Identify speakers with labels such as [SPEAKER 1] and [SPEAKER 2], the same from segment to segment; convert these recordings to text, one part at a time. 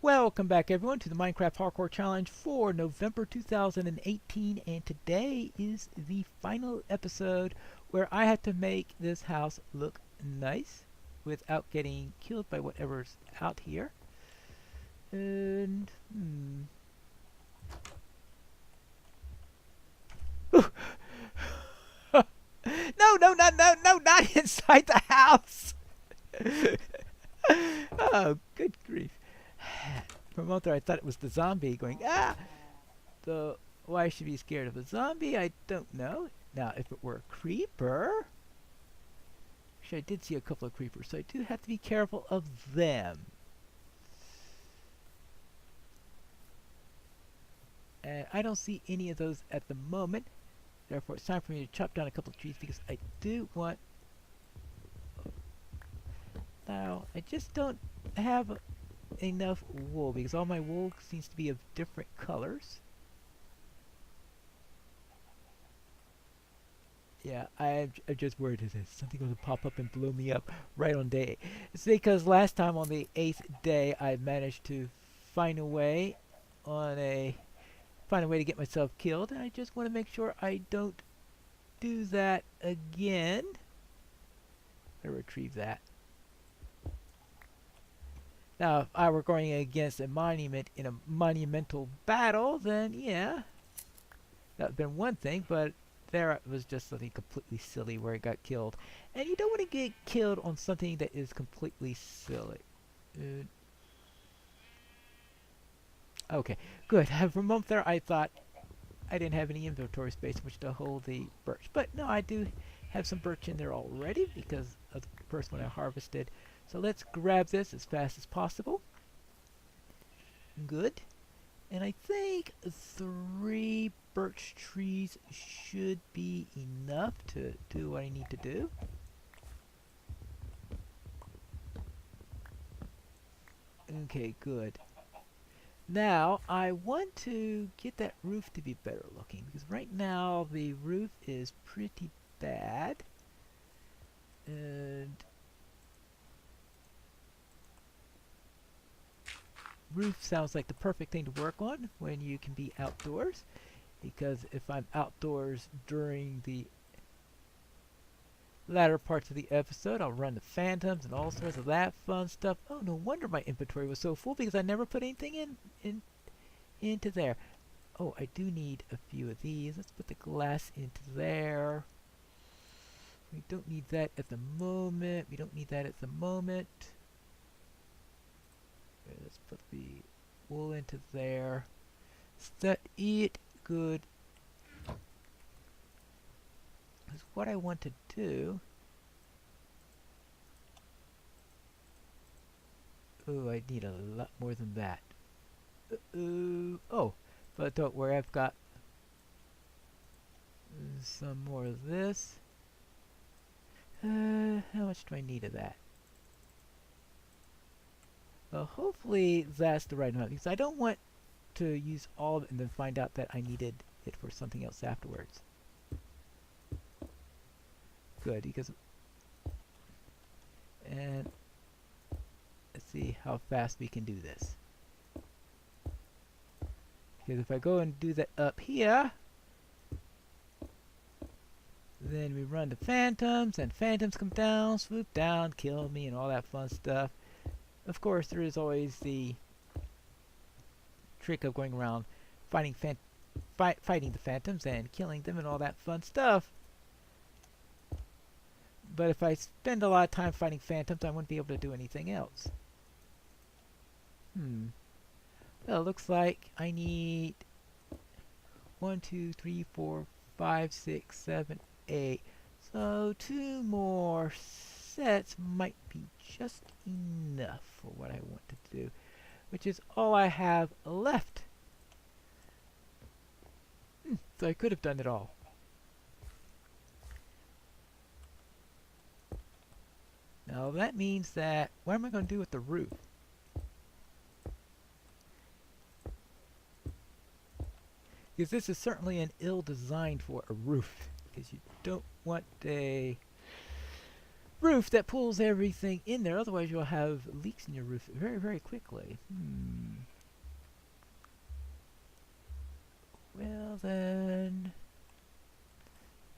[SPEAKER 1] Welcome back everyone to the Minecraft Hardcore Challenge for November 2018, and today is the final episode where I have to make this house look nice without getting killed by whatever's out here. And no, not inside the house. Oh, good grief. For a moment there I thought it was the zombie going, ah! So, why I should be scared of a zombie, I don't know. Now, if it were a creeper... Actually, I did see a couple of creepers, so I do have to be careful of them. And I don't see any of those at the moment. Therefore, it's time for me to chop down a couple of trees because I do want... Now, I just don't have enough wool because all my wool seems to be of different colors. Yeah, I'm just worried that something going to pop up and blow me up right on day 8. It's because last time on the 8th day I managed to find a way to get myself killed, and I just want to make sure I don't do that again. I retrieve that. Now, if I were going against a monument in a monumental battle, then yeah, that would have been one thing, but there it was just something completely silly where I got killed. And you don't want to get killed on something that is completely silly. Okay, good. For a moment there I thought I didn't have any inventory space in which to hold the birch. But no, I do have some birch in there already because of the first one I harvested. So let's grab this as fast as possible. Good. And I think 3 birch trees should be enough to do what I need to do. Okay, good. Now, I want to get that roof to be better looking because right now the roof is pretty bad. And roof sounds like the perfect thing to work on when you can be outdoors, because if I'm outdoors during the latter parts of the episode, I'll run the phantoms and all sorts of that fun stuff. Oh, no wonder my inventory was so full because I never put anything into there. Oh, I do need a few of these. Let's put the glass into there. We don't need that at the moment. Okay, let's put the wool into there. Set it good. Because what I want to do... Oh, I need a lot more than that. Oh, but don't worry, I've got some more of this. How much do I need of that? Well, hopefully that's the right amount, because I don't want to use all of it and then find out that I needed it for something else afterwards. Good, because... And let's see how fast we can do this. Because if I go and do that up here, then we run the phantoms, and phantoms come down, swoop down, kill me, and all that fun stuff. Of course, there is always the trick of going around fighting the phantoms and killing them and all that fun stuff. But if I spend a lot of time fighting phantoms, I wouldn't be able to do anything else. Well, it looks like I need 1, 2, 3, 4, 5, 6, 7, 8. So 2 more sets might be just enough for what I want to do, which is all I have left. So I could have done it all. Now that means that, what am I going to do with the roof? Because this is certainly an ill designed for a roof, because you don't want a roof that pulls everything in there. Otherwise, you'll have leaks in your roof very, very quickly. Well then,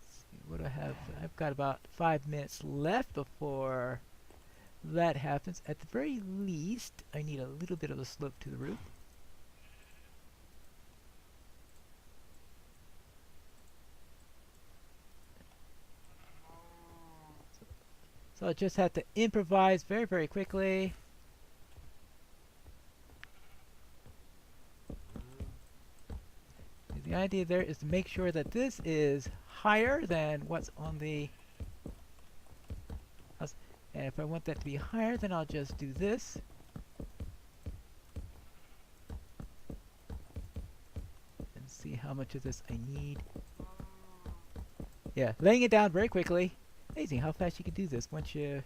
[SPEAKER 1] let's see, what do I have? I've got about 5 minutes left before that happens. At the very least, I need a little bit of a slope to the roof. So I just have to improvise very, very quickly. The idea there is to make sure that this is higher than what's on the house. And if I want that to be higher, then I'll just do this. And see how much of this I need. Yeah, laying it down very quickly. Amazing how fast you can do this once you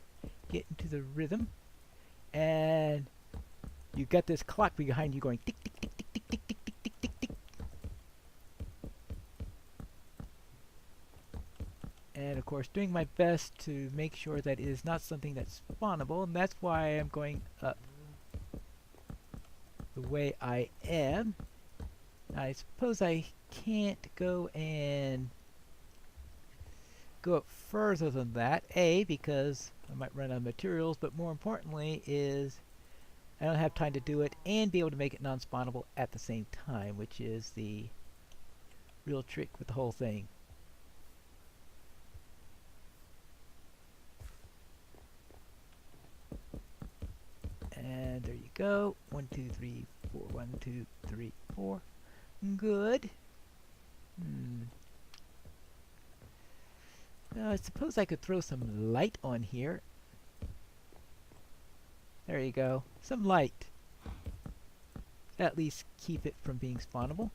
[SPEAKER 1] get into the rhythm. And you got this clock behind you going tick, tick, tick, tick, tick, tick, tick, tick, tick, tick, tick. And of course, doing my best to make sure that it is not something that's spawnable, and that's why I'm going up the way I am. I suppose I can't go and go up further than that. A, because I might run out of materials, but more importantly is I don't have time to do it and be able to make it non-spawnable at the same time, which is the real trick with the whole thing. And there you go. 1, 2, 3, 4. 1, 2, 3, 4. Good. I suppose I could throw some light on here. There you go. Some light. At least keep it from being spawnable.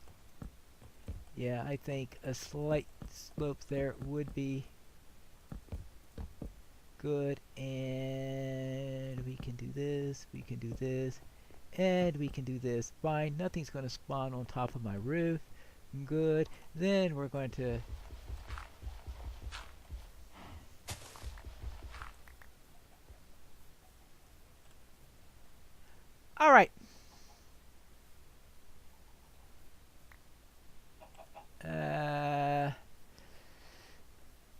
[SPEAKER 1] Yeah, I think a slight slope there would be good. And we can do this, we can do this, and we can do this. Fine, nothing's going to spawn on top of my roof. Good. Then we're going to Alright.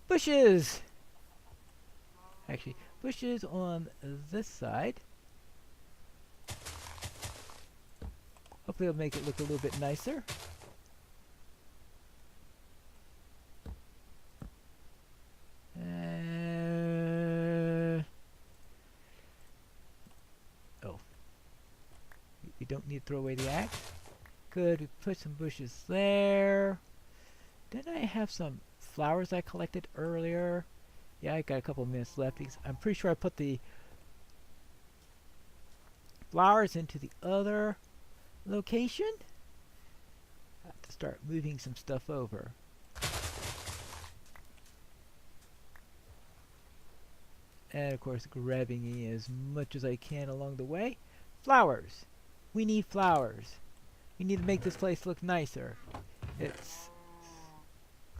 [SPEAKER 1] Bushes! Actually, bushes on this side. Hopefully it'll make it look a little bit nicer. Oh. We don't need to throw away the axe. Good, we put some bushes there. Didn't I have some flowers I collected earlier? Yeah, I got a couple of minutes left because I'm pretty sure I put the flowers into the other location. I have to start moving some stuff over. And of course grabbing as much as I can along the way. Flowers! We need flowers. We need to make this place look nicer. It's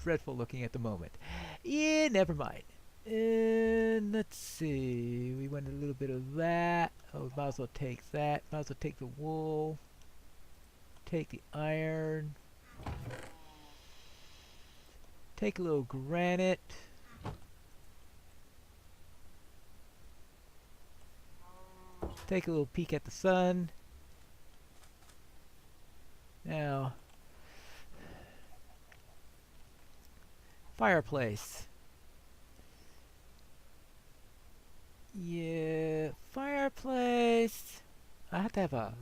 [SPEAKER 1] dreadful looking at the moment. Yeah, never mind. And let's see. We want a little bit of that. Oh, might as well take that. Might as well take the wool. Take the iron. Take a little granite. Take a little peek at the sun. Now, fireplace. Yeah, fireplace. I have to have a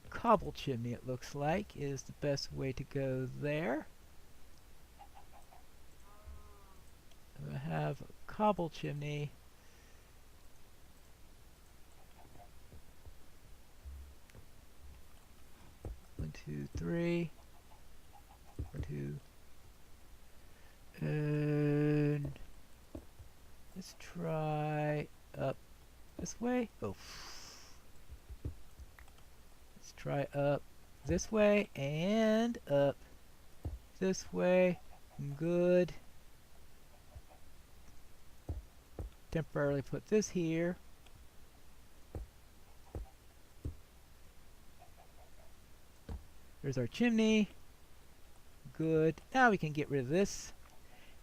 [SPEAKER 1] cobble chimney, it looks like, is the best way to go there. I have a cobble chimney. One, two, three. 1, 2. And let's try up this way. Oh. Let's try up this way and up this way. Good. temporarily put this here. There's our chimney. Good. Now we can get rid of this.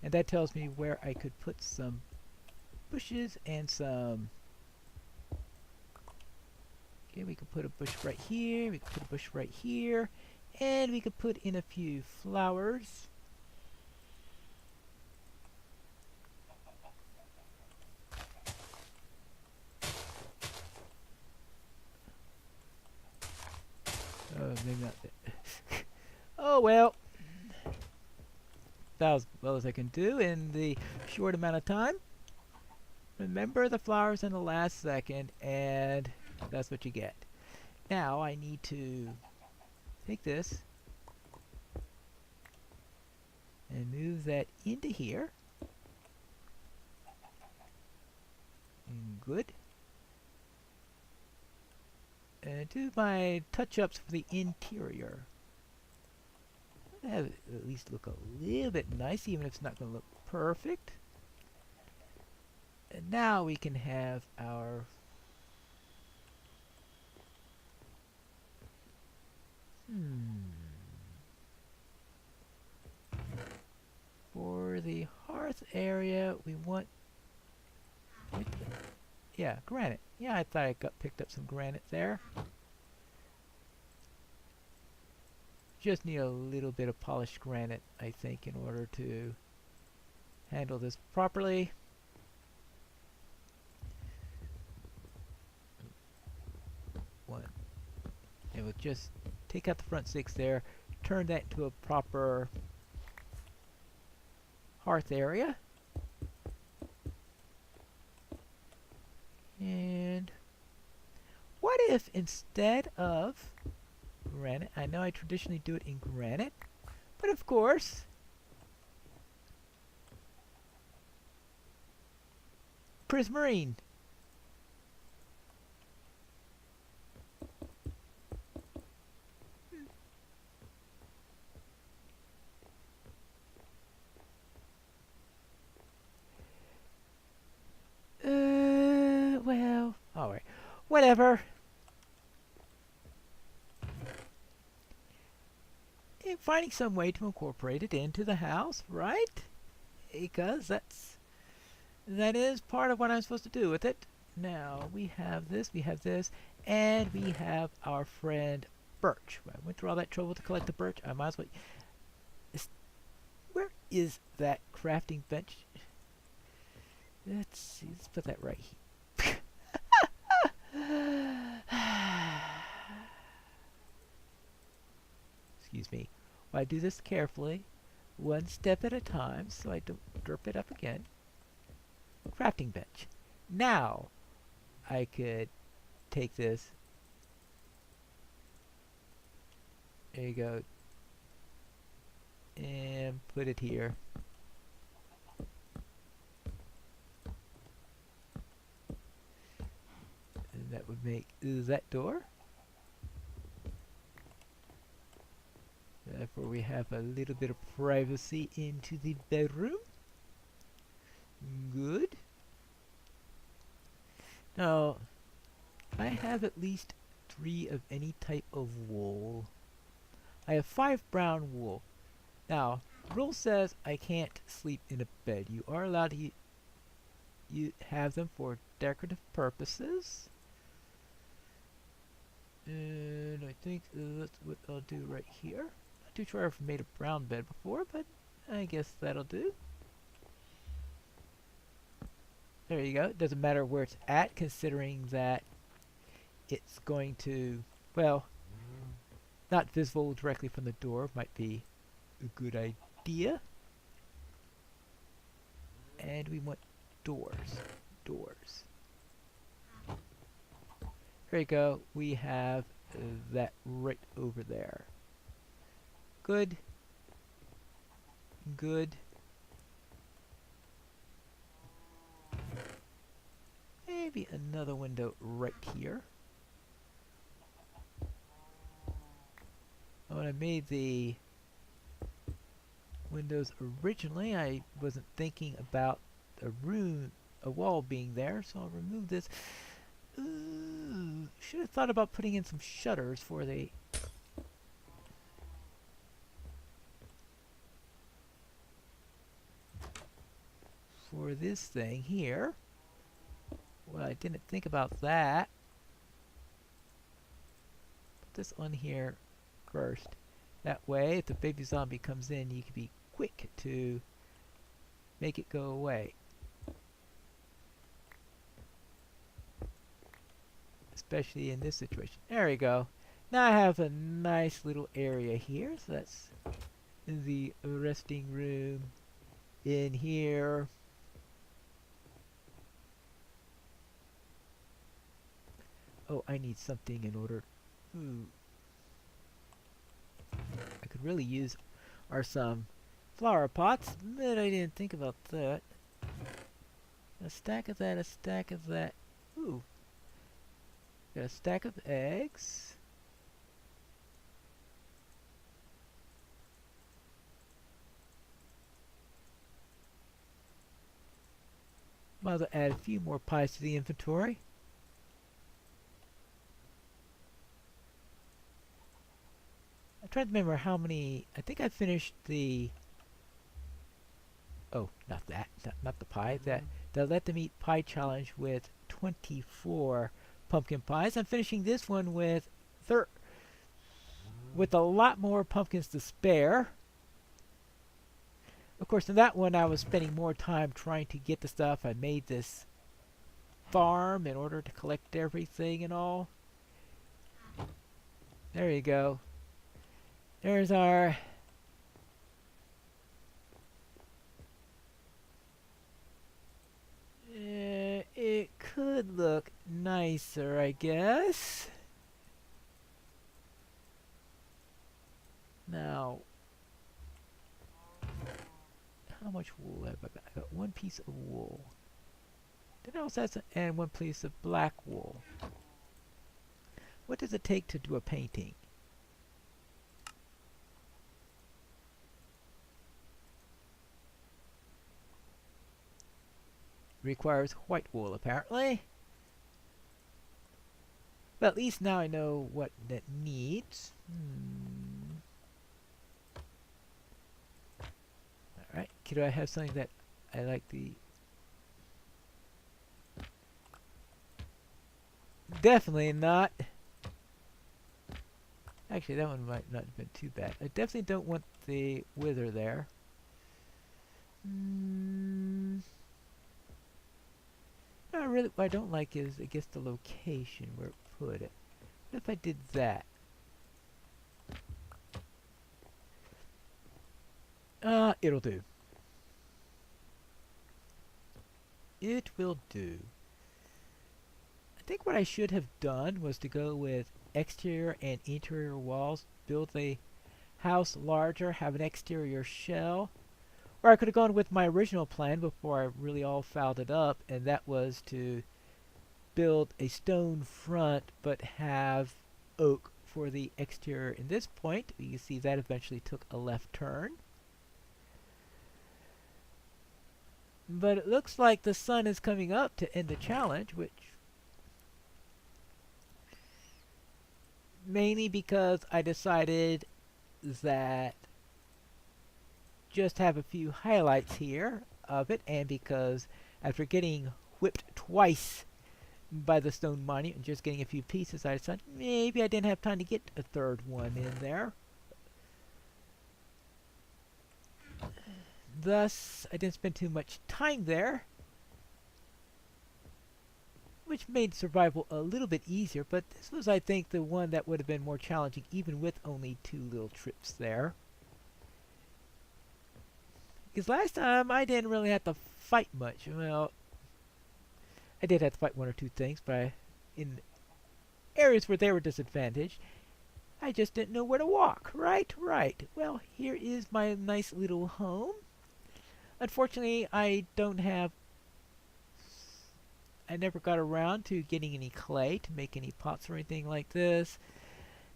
[SPEAKER 1] And that tells me where I could put some bushes and some... Okay, we could put a bush right here. We could put a bush right here. And we could put in a few flowers. Oh, maybe not that. Oh well. About as well as I can do in the short amount of time. Remember the flowers in the last second, and that's what you get. Now I need to take this and move that into here. And good. And do my touch-ups for the interior. Have it at least look a little bit nice, even if it's not going to look perfect. And now we can have our for the hearth area, we want granite. Yeah, I thought I picked up some granite there. Just need a little bit of polished granite, I think, in order to handle this properly. One. And we'll just take out the front six there, turn that into a proper hearth area. And what if instead of granite, I know I traditionally do it in granite, but of course Prismarine. Well, alright. Whatever. And finding some way to incorporate it into the house, right? Because that is part of what I'm supposed to do with it. Now, we have this, and we have our friend birch. I went through all that trouble to collect the birch. I might as well... Where is that crafting bench? Let's see, let's put that right here. Excuse me. Well, I do this carefully, one step at a time, so I don't derp it up again. Crafting bench. Now, I could take this. There you go. And put it here. And that would make that door. Therefore we have a little bit of privacy into the bedroom. Good. Now, I have at least 3 of any type of wool. I have 5 brown wool. Now, the rule says I can't sleep in a bed. You are allowed to you have them for decorative purposes. And I think that's what I'll do right here. Not too sure I've made a brown bed before, but I guess that'll do. There you go. It doesn't matter where it's at, considering that it's going to, well, not visible directly from the door might be a good idea. And we want doors. Doors. There you go. We have that right over there. Good. Good. Maybe another window right here. When I made the windows originally, I wasn't thinking about the room a wall being there, so I'll remove this. Ooh, should have thought about putting in some shutters for the this thing here. Well, I didn't think about that. Put this on here first. That way, if the baby zombie comes in, you can be quick to make it go away. Especially in this situation. There we go. Now I have a nice little area here. So that's the resting room in here. Oh, I need something in order. Ooh. I could really use some flower pots, but I didn't think about that. A stack of that, a stack of that. Ooh. Got a stack of eggs. Might as well add a few more pies to the inventory. I'm trying to remember how many. I think I finished the. Oh, not that. Not the pie. The Let Them Eat Pie challenge with 24 pumpkin pies. I'm finishing this one with a lot more pumpkins to spare. Of course, in that one, I was spending more time trying to get the stuff. I made this farm in order to collect everything and all. There you go. There's our it could look nicer, I guess. Now, how much wool have I got? I got one piece of wool. Then I also have some, and one piece of black wool. What does it take to do a painting? Requires white wool, apparently. But at least now I know what that needs. Alright, could I have something that I like the... Definitely not. Actually, that one might not have been too bad. I definitely don't want the wither there. No, really, what I don't like is, I guess, the location where it put it. What if I did that? It'll do. It will do. I think what I should have done was to go with exterior and interior walls, build the house larger, have an exterior shell. Or I could have gone with my original plan before I really all fouled it up, and that was to build a stone front but have oak for the exterior. In this point, you can see that eventually took a left turn. But it looks like the sun is coming up to end the challenge, which mainly because I decided that just have a few highlights here of it, and because after getting whipped twice by the stone monument and just getting a few pieces, I decided maybe I didn't have time to get a third one in there. Thus, I didn't spend too much time there, which made survival a little bit easier, but this was, I think, the one that would have been more challenging even with only 2 little trips there. Because last time I didn't really have to fight much. Well, I did have to fight 1 or 2 things, but in areas where they were disadvantaged, I just didn't know where to walk. Right. Well, here is my nice little home. Unfortunately, I never got around to getting any clay to make any pots or anything like this.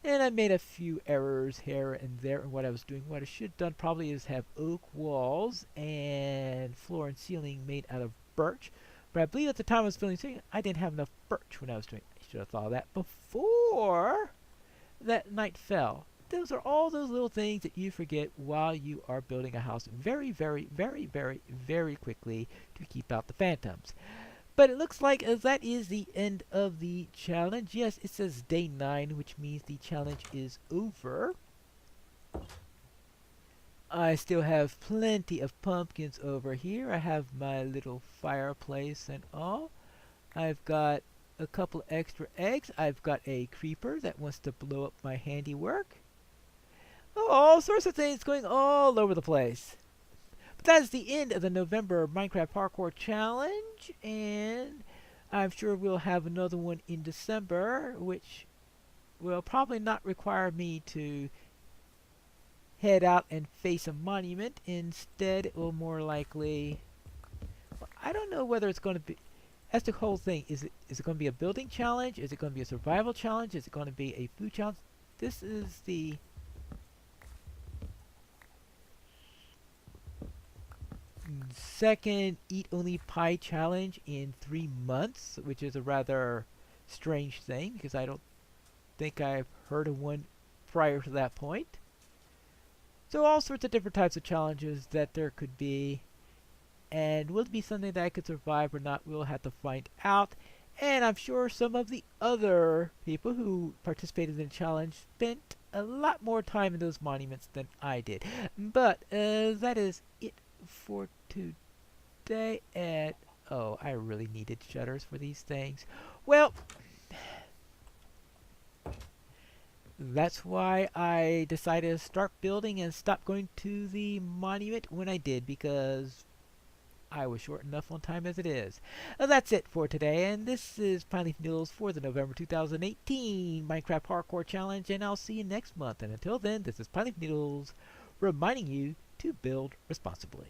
[SPEAKER 1] And I made a few errors here and there in what I was doing. What I should have done probably is have oak walls and floor and ceiling made out of birch. But I believe at the time I was building this, I didn't have enough birch when I was doing it. I should have thought of that before that night fell. Those are all those little things that you forget while you are building a house very, very, very, very, very quickly to keep out the phantoms. But it looks like that is the end of the challenge. Yes, it says day 9, which means the challenge is over. I still have plenty of pumpkins over here. I have my little fireplace and all. I've got a couple extra eggs. I've got a creeper that wants to blow up my handiwork. Oh, all sorts of things going all over the place. But that is the end of the November Minecraft Parkour Challenge, and I'm sure we'll have another one in December, which will probably not require me to head out and face a monument. Instead, it will more likely... Well, I don't know whether it's going to be... That's the whole thing. Is it going to be a building challenge? Is it going to be a survival challenge? Is it going to be a food challenge? This is the... second eat only pie challenge in 3 months, which is a rather strange thing because I don't think I've heard of one prior to that point. So all sorts of different types of challenges that there could be, and will it be something that I could survive or not, we'll have to find out. And I'm sure some of the other people who participated in the challenge spent a lot more time in those monuments than I did. But that is it for today. And oh, I really needed shutters for these things. Well, that's why I decided to start building and stop going to the monument when I did, because I was short enough on time as it is. That's it for today, and this is Pineleaf News for the November 2018 Minecraft Parkour Challenge, and I'll see you next month. And until then, this is Pineleaf News reminding you to build responsibly.